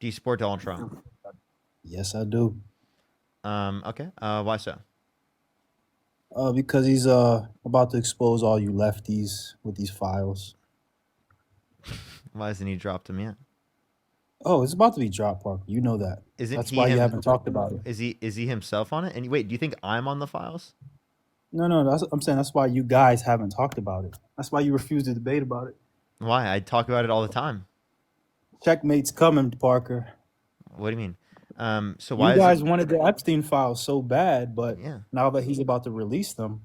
Do you support Donald Trump? Yes, I do. Okay. Why so? Because he's about to expose all you lefties with these files. Why hasn't he dropped him yet? Oh, it's about to be dropped, Parker. You know that. Isn't That's he why you him? haven't talked about it. Is he himself on it? And wait, do you think I'm on the files? No, no, I'm saying that's why you guys haven't talked about it. That's why you refuse to debate about it. Why? I talk about it all the time. Checkmate's coming, Parker. What do you mean? So You why is it? guys wanted the Epstein files so bad, but Yeah. now that he's about to release them,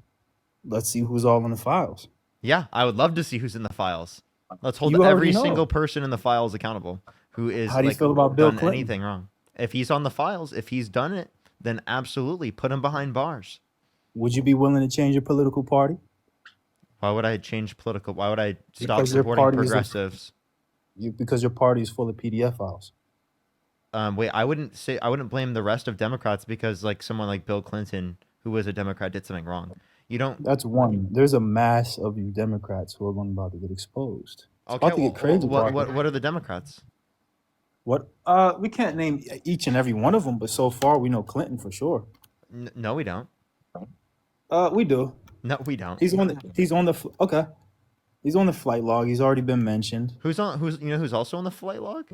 let's see who's all in the files. Yeah, I would love to see who's in the files. Let's hold You already every know. single person in the files accountable who is How do you like feel about Bill done Clinton? anything wrong. If he's on the files, if he's done it, then absolutely put him behind bars. Would you be willing to change your political party? Why would I change political? Why would I stop Because your supporting party is progressives? because your party is full of PDF files. Wait, I wouldn't blame the rest of Democrats because like someone like Bill Clinton, who was a Democrat, did something wrong. You don't. That's one. There's a mass of you Democrats who are going about to get exposed. It's Okay, about to get crazy. what are the Democrats? What? We can't name each and every one of them, but so far we know Clinton for sure. No, we don't. We do. No, we don't. He's on the okay. He's on the flight log. He's already been mentioned. Who's who's also on the flight log?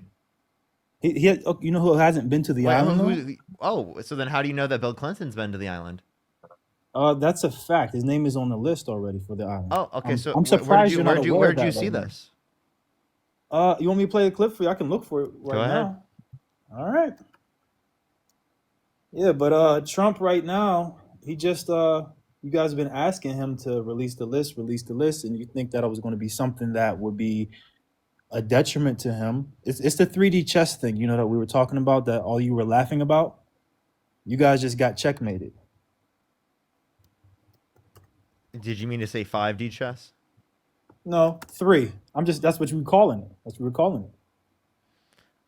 You know who hasn't been to the Wait, island? so then how do you know that Bill Clinton's been to the island? That's a fact. His name is on the list already for the island. Oh, okay. So I'm surprised you're not aware where of did you that see right now. this? You want me to play a clip for you? I can look for it right Go ahead. now. All right. Yeah, but Trump right now, he just you guys have been asking him to release the list, and you think that it was going to be something that would be a detriment to him. It's the 3D chess thing, you know, that we were talking about, that all you were laughing about. You guys just got checkmated. Did you mean to say 5D chess? No, 3. That's what you were calling it. That's what we were calling it.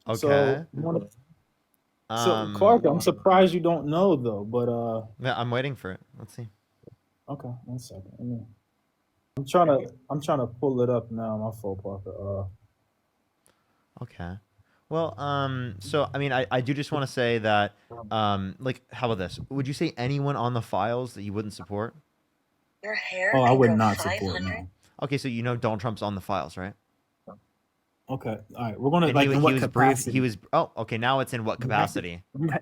Okay. So Clark, I'm surprised you don't know though, but yeah, I'm waiting for it. Let's see. okay, 1 second. I'm trying to pull it up now. My fault, Parker. Okay. Well, so I mean, I do just want to say that, like, how about this? Would you say anyone on the files that you wouldn't support? Your hair. Oh, I can would go not support 500. no. Okay, so you know Donald Trump's on the files, right? Okay, all right. We're gonna And like he in what was capacity? He was. Oh, okay. Now it's in what capacity?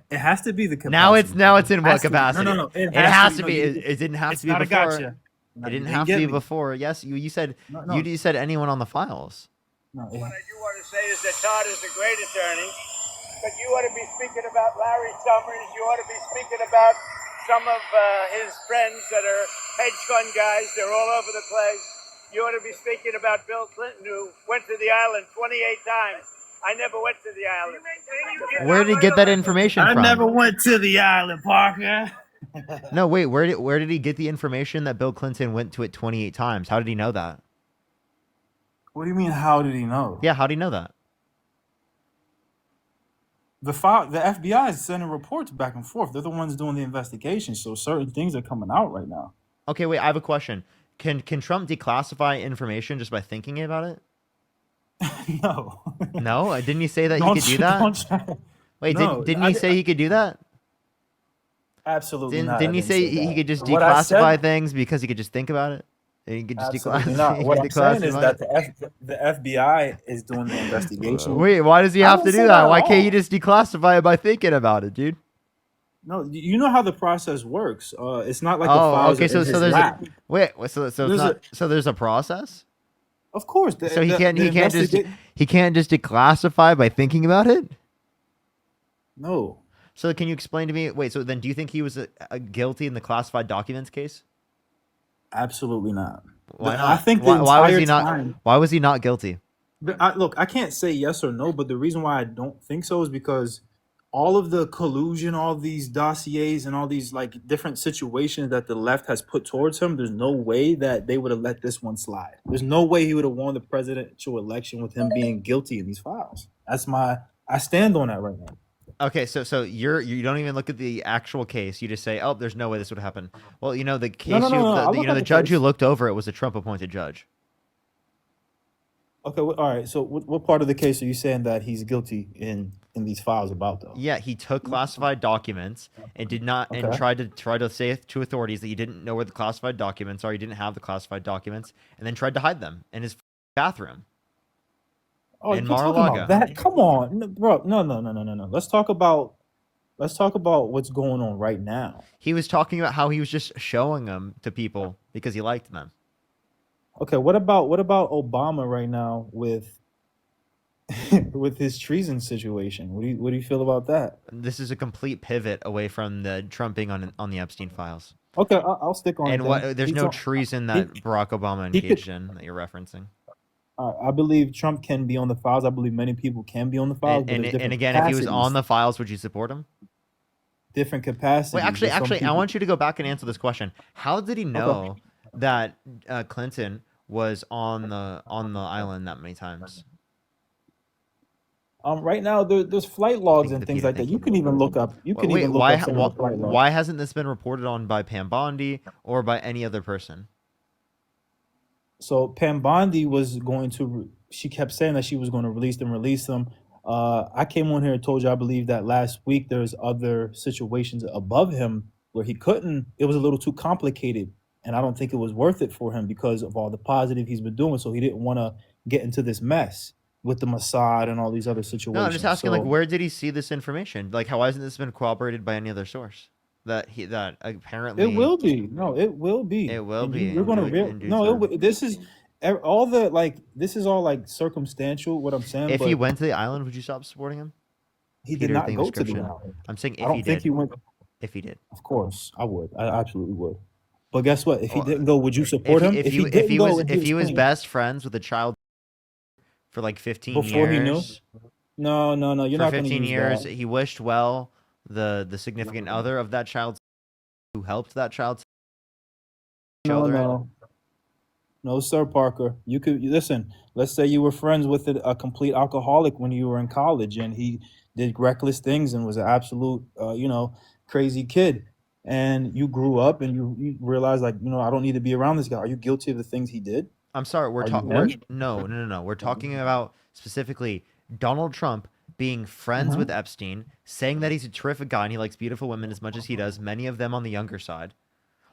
It has to be the capacity. Now it's in It what has to be. capacity? No. It has to no, be. you- It didn't have It's to be not a before. gotcha. It didn't have to be before. Yes, you said No. you said anyone on the files. No, What I do want to say is that Todd is a great attorney, but you ought to be speaking about Larry Summers. You ought to be speaking about some of his friends that are hedge fund guys. They're all over the place. You ought to be speaking about Bill Clinton, who went to the island 28 times. I never went to the island. Where did he get that information I from? never went to the island, Parker. No, wait. Where did he get the information that Bill Clinton went to it 28 times? How did he know that? What do you mean? How did he know? Yeah, how do you know that? The FBI is sending reports back and forth. They're the ones doing the investigation, so certain things are coming out right now. Okay, wait. I have a question. Can Trump declassify information just by thinking about it? No. No, didn't he say that he could do that? Wait, No, didn't he say he could do that? Absolutely not. Didn't I he say that. he could just What I declassify said- things because he could just think about it? And he could just Absolutely declassify. not. he What could I'm saying is declassify that it? the FBI is doing the investigation. Wait, why does he I have don't to say do that that? at Why can't all. you just declassify it by thinking about it, dude? No, you know how the process works. It's not like the Oh, files okay. are So in his there's lap. so there's a process. Of course. So he can't just declassify by thinking about it. No. So can you explain to me? Wait. So then, do you think he was guilty in the classified documents case? Absolutely not. Why not? I think why was entire he not? time- Why was he not guilty? Look, I can't say yes or no, but the reason why I don't think so is because all of the collusion, all these dossiers, and all these like different situations that the left has put towards him, there's no way that they would have let this one slide. There's no way he would have won the presidential election with him being guilty in these files. I stand on that right now. Okay, so you don't even look at the actual case. You just say, "Oh, there's no way this would happen." Well, you know the case. No, I look at The the judge who case. looked over it was a Trump-appointed judge. Okay, all right. So what part of the case are you saying that he's guilty in? in these files about though. Yeah, he took classified documents and did not and Okay. tried to say to authorities that he didn't know where the classified documents are. He didn't have the classified documents, and then tried to hide them in his bathroom Oh, in you're talking about Mar-a-Lago. that? Come on, bro. No. Let's talk about what's going on right now. He was talking about how he was just showing them to people because he liked them. Okay, what about Obama right now with with his treason situation? What do you feel about that? This is a complete pivot away from the Trump being on the Epstein files. Okay, I'll stick on it. And Then. what? There's He's no on- treason he, that Barack Obama he could. engaged in that you're referencing. I believe Trump can be on the files. I believe many people can be on the files, but there's And different again, if he was on capacities. the files, would you support him? Different Wait, capacities. actually, There's some I people. want you to go back and answer this question. How did he Okay. know that Clinton was on the island that many times? Right now there's flight logs Thank you and for things Peter. like that. Thank You you. can even look up. You can Wait, even look up some of the flight logs. why hasn't this been reported on by Pam Bondi or by any other person? So Pam Bondi was going to. She kept saying that she was going to release them. I came on here and told you I believe that last week there's other situations above him where he couldn't. It was a little too complicated, and I don't think it was worth it for him because of all the positive he's been doing. So he didn't want to get into this mess with the Mossad and all these other situations. No, I'm just asking, like, So where did he see this information? Like, how hasn't this been corroborated by any other source? That apparently it will be. No, it will be. it will And be you're in gonna in due no. time. This is all the like. This is all like circumstantial. What I'm saying, If but he went to the island, would you stop supporting him? he did Peter, not thing go to the description. island. I'm saying I if don't he think did. he went. If he did. Of course, I would. I absolutely would. But guess what? If he Well, didn't go, would you support him? If he didn't go and if he was clean best friends with a child for like 15 before he knew, years, no, you're for not going to 15 use years, that. he wished well the significant other of that child who helped that child's No, children. no, sir, Parker. Listen. Let's say you were friends with a complete alcoholic when you were in college, and he did reckless things and was an absolute, crazy kid. And you grew up and you realized, like, I don't need to be around this guy. Are you guilty of the things he did? I'm sorry, Are you him? no. We're talking about specifically Donald Trump being friends Mhm. with Epstein, saying that he's a terrific guy and he likes beautiful women as much as he does, many of them on the younger side.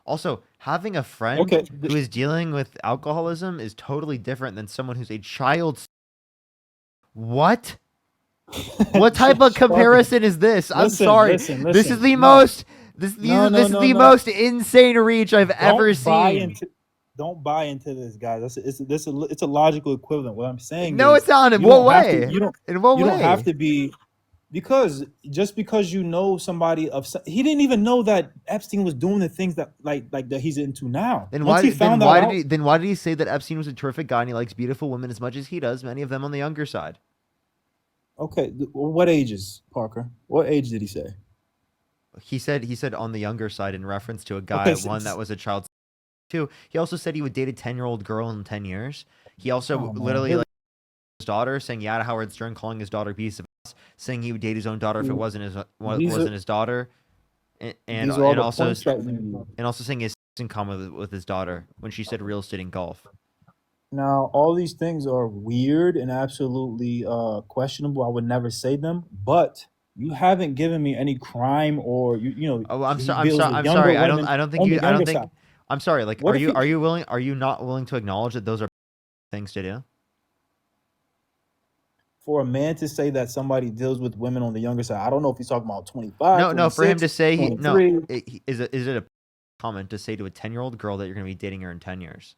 Also, having a friend Okay. who is dealing with alcoholism is totally different than someone who's a child. What? What type of comparison is this? I'm Listen, sorry. listen, This is listen. the No. most No, this is the no. most insane reach I've ever seen. Don't buy into this, guys. It's a logical equivalent. What I'm saying No, is it's not. In you what don't have to way? you don't In what you don't have way? to be because just because you know somebody he didn't even know that Epstein was doing the things that like that he's into now. Then Once he found that out, why did he say that Epstein was a terrific guy and he likes beautiful women as much as he does, many of them on the younger side? okay, what ages, Parker? What age did he say? He said on the younger side in reference to a guy, Okay, one that was a child too. He also said he would date a 10-year-old girl in 10 years. He also oh, man. literally like his daughter, saying yeah to Howard Stern, calling his daughter a piece of ass, saying he would date his own daughter if it wasn't his daughter, These are all the also points that you need. and also saying his in common with his daughter when she said real estate and golf. Now, all these things are weird and absolutely questionable. I would never say them, but you haven't given me any crime or Oh, I'm he sorry. deals with I'm younger sorry. women I don't think on the you. I don't younger think. side. I'm sorry. Like, What if he, are you not willing to acknowledge that those are things to do? for a man to say that somebody deals with women on the younger side? I don't know if he's talking about 25, No. For him 26, to say he no, 23. is it a comment to say to a 10-year-old girl that you're going to be dating her in 10 years?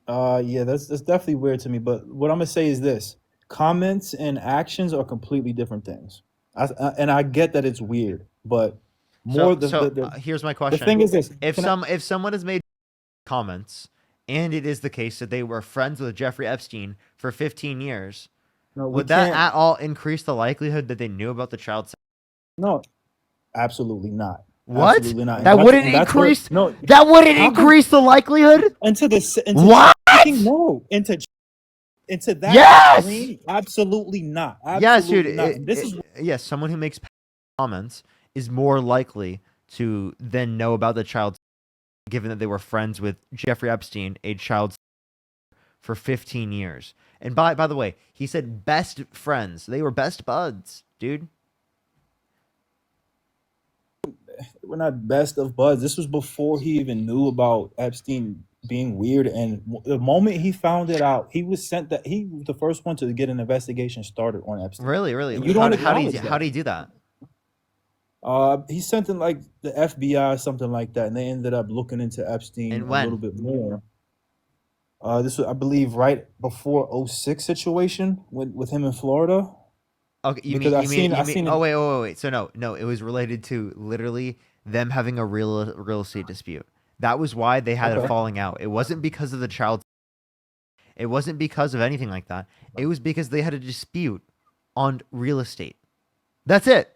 Yeah, that's definitely weird to me. But what I'm gonna say is this: comments and actions are completely different things. And I get that it's weird, but more Here's my the question: thing is this: if someone has made comments, and it is the case that they were friends with Jeffrey Epstein for 15 years, no, we would that can't. at all increase the likelihood that they knew about the child? No, absolutely not. What? Absolutely not. That wouldn't increase. No, That wouldn't how come- increase the likelihood. into What? no into that Yes! extreme? Absolutely not. Yes, dude. Absolutely not. This is Yes. Someone who makes comments is more likely to then know about the child, given that they were friends with Jeffrey Epstein, a child for 15 years. And by the way, he said best friends. They were best buds, dude. We're not best of buds. This was before he even knew about Epstein being weird. And the moment he found it out, he was sent that he was the first one to get an investigation started on Epstein. Really, really. And you don't How acknowledge do you that. do that? He sent in like the FBI, something like that, and they ended up looking into Epstein And a little when? bit more. This was, I believe, right before '06 situation with him in Florida. Okay, Because I you mean? seen Oh it. wait. So no, it was related to literally them having a real estate dispute. That was why they had a Okay. falling out. It wasn't because of the child. It wasn't because of anything like that. It was because they had a dispute on real estate. That's it.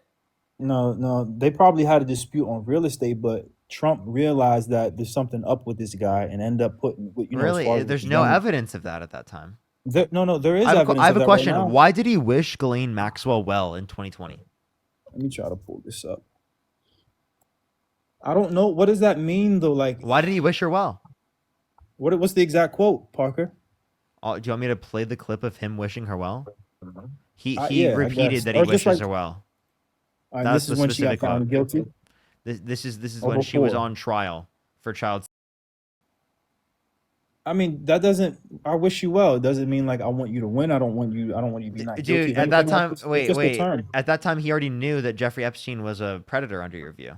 No, they probably had a dispute on real estate, but Trump realized that there's something up with this guy and end up putting, as far Really, as with there's the no young. evidence of that at that time. No, there is I evidence have of a that right question. now. Why did he wish Ghislaine Maxwell well in 2020? Let me try to pull this up. I don't know. What does that mean though? Like, Why did he wish her well? what's the exact quote, Parker? Do you want me to play the clip of him wishing her well? He Yeah, I repeated guess. that he Or just wishes like, her well. and That's this the is when she got specific quote. found guilty, This is or when she was before. on trial for child. I mean, that doesn't. I wish you well. It doesn't mean like I want you to win. I don't want you. I don't want you to be not guilty Dude, of at that anything. Like time, it's just a wait. term. At that time, he already knew that Jeffrey Epstein was a predator under your view.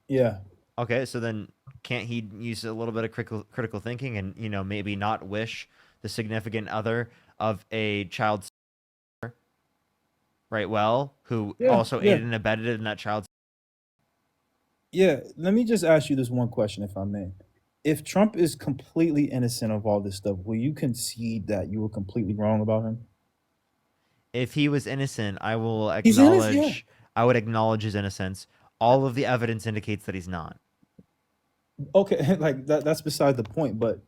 Yeah. Okay, so then can't he use a little bit of critical thinking and maybe not wish the significant other of a child right well, who Yeah. also Yeah. aided and abetted in that child's. Yeah. Let me just ask you this one question, if I may. If Trump is completely innocent of all this stuff, will you concede that you were completely wrong about him? If he was innocent, He's innocent. Yeah. I would acknowledge his innocence. All of the evidence indicates that he's not. Okay. Like that's beside the point. But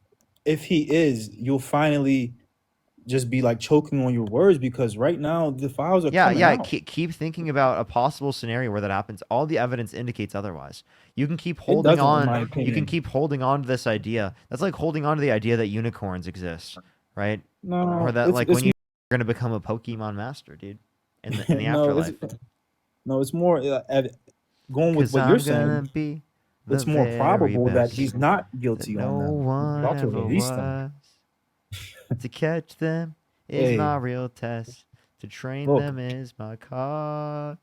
if he is, you'll finally just be like choking on your words because right now the files are coming Yeah. out. Keep thinking about a possible scenario where that happens. All the evidence indicates otherwise. You can keep It holding doesn't, in on. my You can opinion. keep holding on to this idea. That's like holding on to the idea that unicorns exist, right? Or No, that like it's when you're gonna become a Pokemon master, dude, in the no, afterlife. it's more going with Cause what you're I'm saying. gonna be the It's more very probable that best he's not that guilty no on them. He's one about to ever release them. was. To catch them is Hey, my real test. To train look, them is my cause.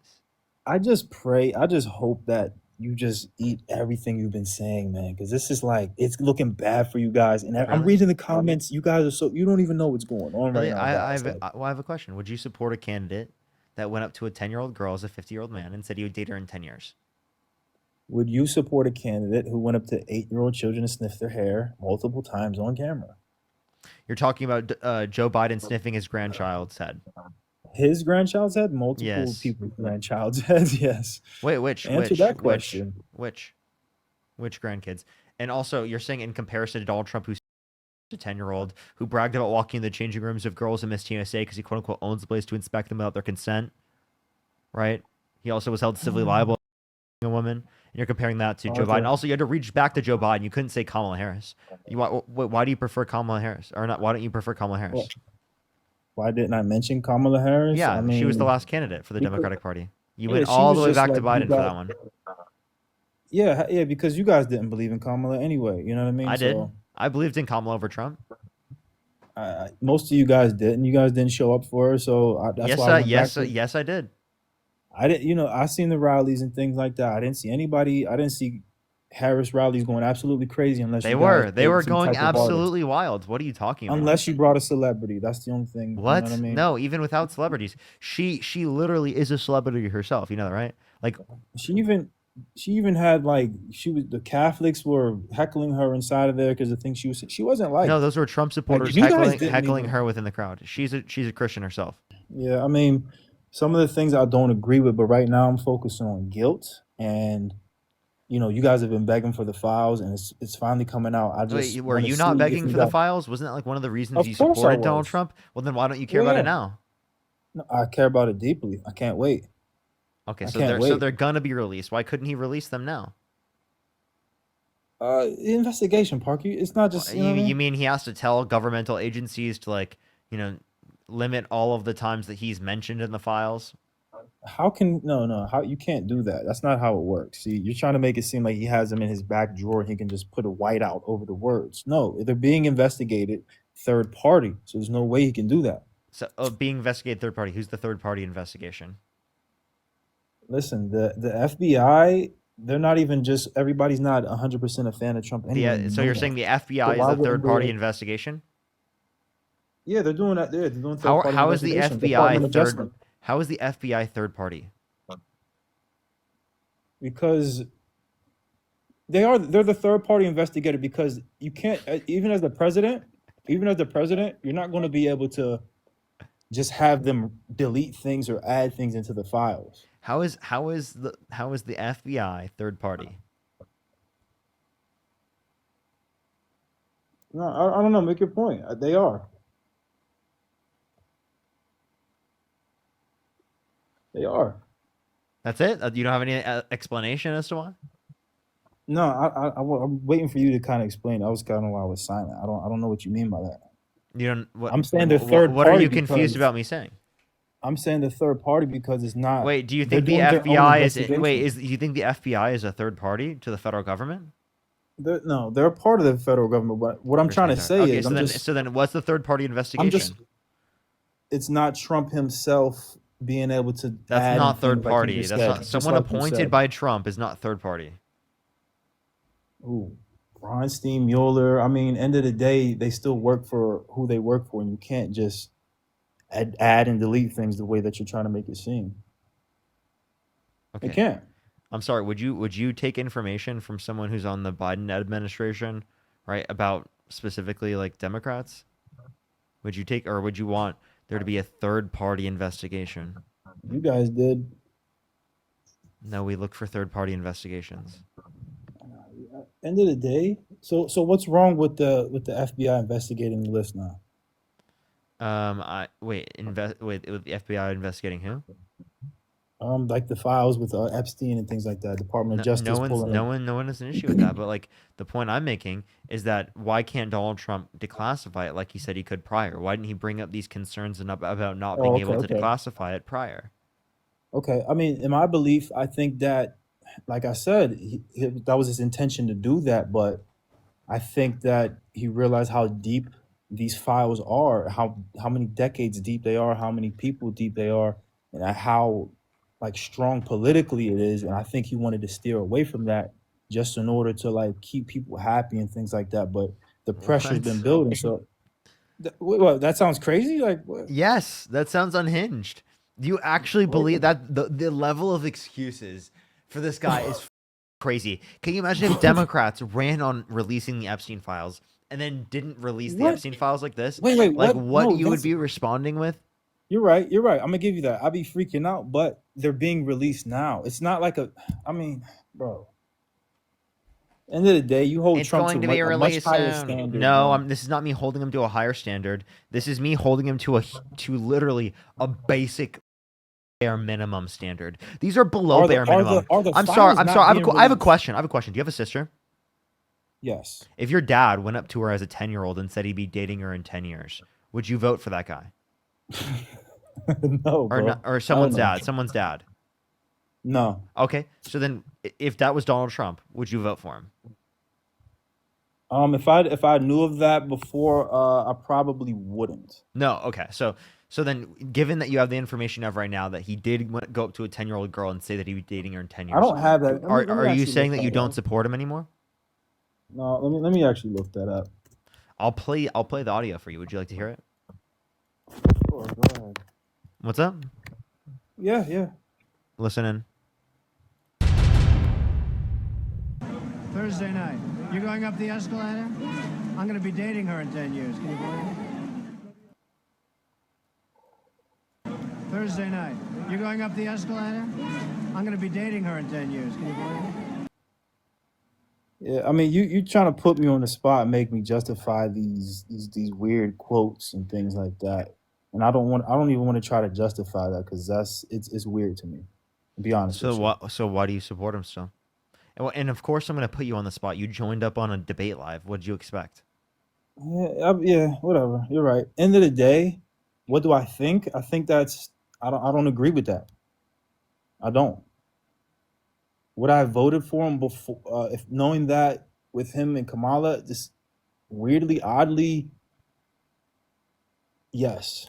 I just pray, I just hope that you just eat everything you've been saying, man, because this is like it's looking bad for you guys. And I'm Really? reading the comments. You guys are you don't even know what's going on right Really? now, guys. Like, I have a question. Would you support a candidate that went up to a 10-year-old girl as a 50-year-old man and said he would date her in 10 years? would you support a candidate who went up to 8-year-old children and sniffed their hair multiple times on camera? You're talking about Joe Biden sniffing his grandchild's head. His grandchild's head, multiple Yes. people's grandchild's heads. Yes. Wait, Answer that question. which grandkids? And also, you're saying in comparison to Donald Trump, who's a 10-year-old who bragged about walking in the changing rooms of girls in Miss USA because he quote unquote owns the place to inspect them without their consent, right? He also was held civilly liable a woman, and you're comparing that to Joe Biden. Also, you had to reach back to Joe Biden. You couldn't say Kamala Harris. Why do you prefer Kamala Harris, or not? Why don't you prefer Kamala Harris? Well, why didn't I mention Kamala Harris? Yeah, I mean, she was the last candidate for the because, Democratic Party. You yeah, went she all was the way just back to like you Biden for that guys. one. Yeah, because you guys didn't believe in Kamala anyway. You know what I mean? I did. So I believed in Kamala over Trump. most of you guys didn't. You guys didn't show up for her, so that's why I went back to. Yes, I did. I didn't. I seen the rallies and things like that. I didn't see anybody. I didn't see Harris rallies going absolutely crazy unless They you guys were played some going type of artist. absolutely wild. What are you talking about? Unless you brought a celebrity, that's the only thing. You know what I mean? No, even without celebrities, she literally is a celebrity herself. You know that, right? Like She even had like the Catholics were heckling her inside of there because the thing she wasn't like. no, those were Trump supporters you guys didn't heckling even- her within the crowd. She's a Christian herself. Yeah, I mean, some of the things I don't agree with, but right now I'm focusing on guilt. And you guys have been begging for the files, and it's finally coming out. I just Wait, were wanna you see not if begging you for the got- files? Wasn't that like one of the reasons Of you course I supported Donald was. Trump? Well, then why don't you care about Yeah. it now? No, I care about it deeply. I can't wait. Okay, I so can't they're wait. gonna be released. Why couldn't he release them now? Investigation, Parky. It's not just, you know what I You mean? mean he has to tell governmental agencies to, like, you know, limit all of the times that he's mentioned in the files? How can no, how you can't do that. That's not how it works. See, you're trying to make it seem like he has them in his back drawer and he can just put a whiteout over the words. No, they're being investigated third party. So there's no way he can do that. So, being investigated third party. Who's the third party investigation? Listen, the FBI, they're not even just everybody's not 100% a fan of Trump anyway. You So know you're that. saying the So FBI is why the wouldn't third party they? investigation? Yeah, they're doing that. They're doing third party How is the investigation. FBI Department of third? Justice. How is the FBI third party? Because they're the third party investigator because you can't even as the president, you're not going to be able to just have them delete things or add things into the files. How is the FBI third party? No, I don't know. Make your point. They are. They are. That's it. You don't have any explanation as to why? No, I'm waiting for you to kind of explain. That was kind of why I was silent. I don't know what you mean by that. You don't. What? I'm saying they're third What are party you confused because about me saying? I'm saying the third party because it's not. Wait, do you They're think the doing their own FBI is? investigation. Wait, do you think the FBI is a third party to the federal government? No, they're a part of the federal government. But what I'm Or trying to saying say okay, is, so then, what's the third party I'm investigation? just. It's not Trump himself being able to That's add not in third things like party. you just That's said. not Just someone like you appointed said. by Trump is not third party. Ooh, Bronstein, Mueller. I mean, end of the day, they still work for who they work for, and you can't just add and delete things the way that you're trying to make it seem. They Okay. can't. I'm sorry. Would you take information from someone who's on the Biden administration, right, about specifically like Democrats? Would you take, or would you want there to be a third party investigation? You guys did. No, we look for third party investigations. End of the day, so what's wrong with the FBI investigating the list now? With the FBI investigating who? Like the files with Epstein and things like that. Department of Justice pulling them. No one has an issue with that. But like the point I'm making is that why can't Donald Trump declassify it like he said he could prior? Why didn't he bring up these concerns about not being Oh, able to okay. declassify it prior? Okay. I mean, in my belief, I think that, like I said, that was his intention to do that, but I think that he realized how deep these files are, how many decades deep they are, how many people deep they are, and how like strong politically it is. And I think he wanted to steer away from that just in order to like keep people happy and things like that. But the pressure's been What? building. So, what, that sounds crazy. Like, what? Yes, that sounds unhinged. Do you actually believe that the level of excuses for this guy is crazy? Can you imagine if Democrats ran on releasing the Epstein files and then didn't release the What? Epstein files like this? Wait, Like what? what No, you would that's be responding with? you're right. You're right. I'm gonna give you that. I'll be freaking out, but they're being released now. It's not like a. I mean, bro. End of the day, you hold It's Trump to going to be a much released higher soon. standard, No, man. this is not me holding him to a higher standard. This is me holding him to literally a basic bare minimum standard. These are below bare minimum. Are the I'm sorry. files I'm not sorry. being I have a released? question. I have a question. Do you have a sister? Yes. If your dad went up to her as a 10-year-old and said he'd be dating her in 10 years, would you vote for that guy? No, Or bro. not, or I someone's don't know. dad? Someone's dad. No. Okay. So then if that was Donald Trump, would you vote for him? If I knew of that before, I probably wouldn't. No. Okay. So then, given that you have the information of right now that he did go up to a 10-year-old girl and say that he'd be dating her in 10 I years, don't have that. Let me are you actually saying look that you that don't up. support him anymore? No, let me actually look that up. I'll play the audio for you. Would you like to hear it? Sure, go ahead. What's up? Yeah. Listen in. Thursday night. You're going up the escalator? I'm going to be dating her in 10 years. Can you believe it? Thursday night. You're going up the escalator? I'm going to be dating her in 10 years. Can you believe it? Yeah, I mean, you trying to put me on the spot and make me justify these weird quotes and things like that, and I don't even want to try to justify that because it's weird to me. To be honest with you. So why do you support him still? And of course, I'm going to put you on the spot. You joined up on a debate live. What did you expect? Yeah, whatever. You're right. End of the day, what do I think? I think that's I don't agree with that. I don't. Would I have voted for him before if knowing that with him and Kamala, just weirdly, oddly, yes,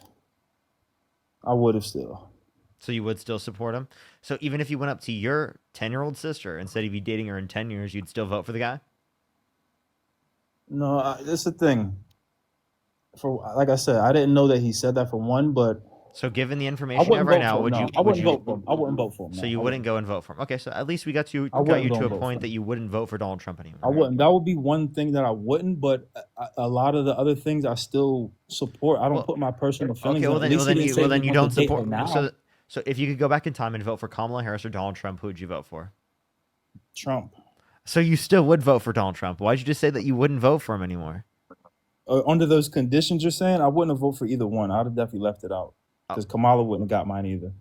I would have still. So you would still support him? So even if you went up to your 10-year-old sister and said you'd be dating her in 10 years, you'd still vote for the guy? No, that's the thing. For like I said, I didn't know that he said that for one, but So given the I information you have wouldn't right vote now, for him. would No, you I would wouldn't you vote for him. I wouldn't vote for him. so No, you I wouldn't go and vote for him? Okay, so at least we got you wouldn't go to a and vote point for that him. you wouldn't vote for Donald Trump anymore. I right? wouldn't. That would be one thing that I wouldn't, but a lot of the other things I still support. I don't Well, put my personal feelings okay, in. well At then, least he didn't say he you wanted don't to date her support. now. So if you could go back in time and vote for Kamala Harris or Donald Trump, who would you vote for? Trump. So you still would vote for Donald Trump. Why'd you just say that you wouldn't vote for him anymore? Under those conditions you're saying, I wouldn't have voted for either one. I'd have definitely left it out because Kamala wouldn't have got mine either.